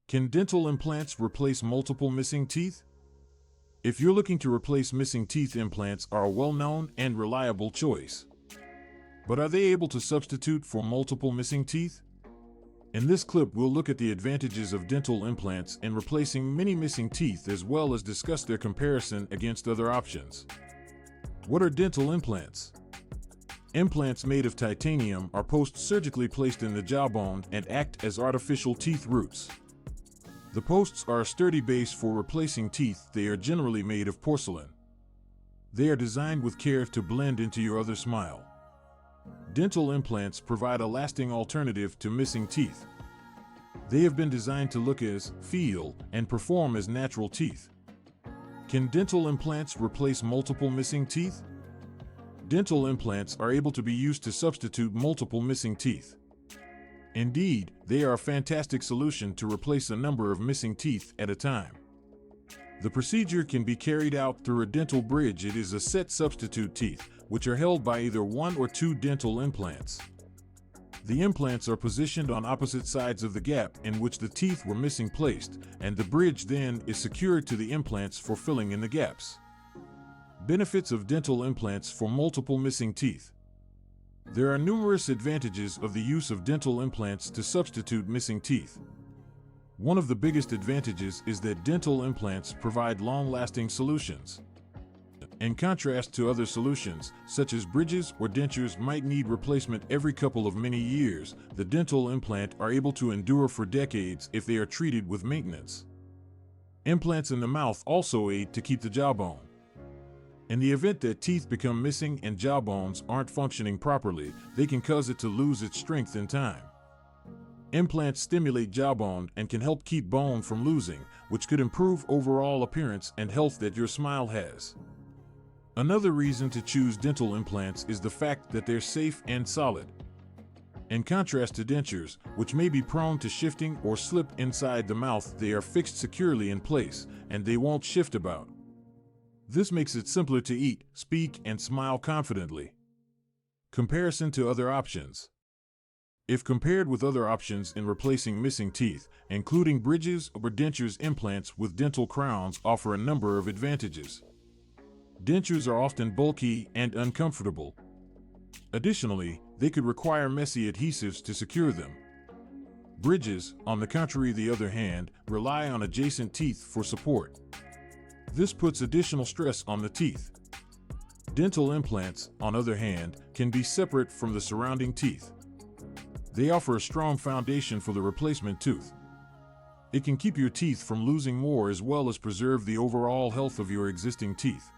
Can dental implants replace multiple missing teeth? If you're looking to replace missing teeth, implants are a well-known and reliable choice. But are they able to substitute for multiple missing teeth? In this clip, we'll look at the advantages of dental implants in replacing many missing teeth, as well as discuss their comparison against other options. What are dental implants? Implants made of titanium are post-surgically placed in the jawbone and act as artificial teeth roots. The posts are a sturdy base for replacing teeth. They are generally made of porcelain. They are designed with care to blend into your other smile. Dental implants provide a lasting alternative to missing teeth. They have been designed to look as, feel, and perform as natural teeth. Can dental implants replace multiple missing teeth? Dental implants are able to be used to substitute multiple missing teeth. Indeed, they are a fantastic solution to replace a number of missing teeth at a time. The procedure can be carried out through a dental bridge. It is a set substitute teeth, which are held by either one or two dental implants. The implants are positioned on opposite sides of the gap in which the teeth were missing placed, and the bridge then is secured to the implants for filling in the gaps. Benefits of dental implants for multiple missing teeth. There are numerous advantages of the use of dental implants to substitute missing teeth. One of the biggest advantages is that dental implants provide long-lasting solutions. In contrast to other solutions, such as bridges or dentures might need replacement every couple of many years, the dental implant are able to endure for decades if they are treated with maintenance. Implants in the mouth also aid to keep the jawbone. In the event that teeth become missing and jawbones aren't functioning properly, they can cause it to lose its strength in time. Implants stimulate jawbone and can help keep bone from losing, which could improve overall appearance and health that your smile has. Another reason to choose dental implants is the fact that they're safe and solid. In contrast to dentures, which may be prone to shifting or slip inside the mouth, they are fixed securely in place, and they won't shift about. This makes it simpler to eat, speak, and smile confidently. Comparison to other options. If compared with other options in replacing missing teeth, including bridges or dentures, implants with dental crowns offer a number of advantages. Dentures are often bulky and uncomfortable. Additionally, they could require messy adhesives to secure them. Bridges, on the contrary, the other hand, rely on adjacent teeth for support. This puts additional stress on the teeth. Dental implants, on the other hand, can be separate from the surrounding teeth. They offer a strong foundation for the replacement tooth. It can keep your teeth from losing more as well as preserve the overall health of your existing teeth.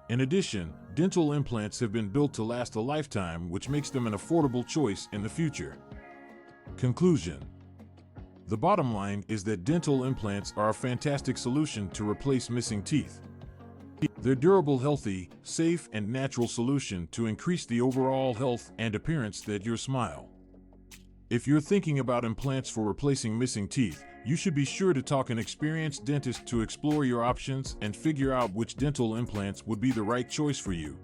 In addition, dental implants have been built to last a lifetime, which makes them an affordable choice in the future. Conclusion. The bottom line is that dental implants are a fantastic solution to replace missing teeth. They're durable, healthy, safe, and natural solution to increase the overall health and appearance that your smile. If you're thinking about implants for replacing missing teeth, you should be sure to talk to an experienced dentist to explore your options and figure out which dental implants would be the right choice for you.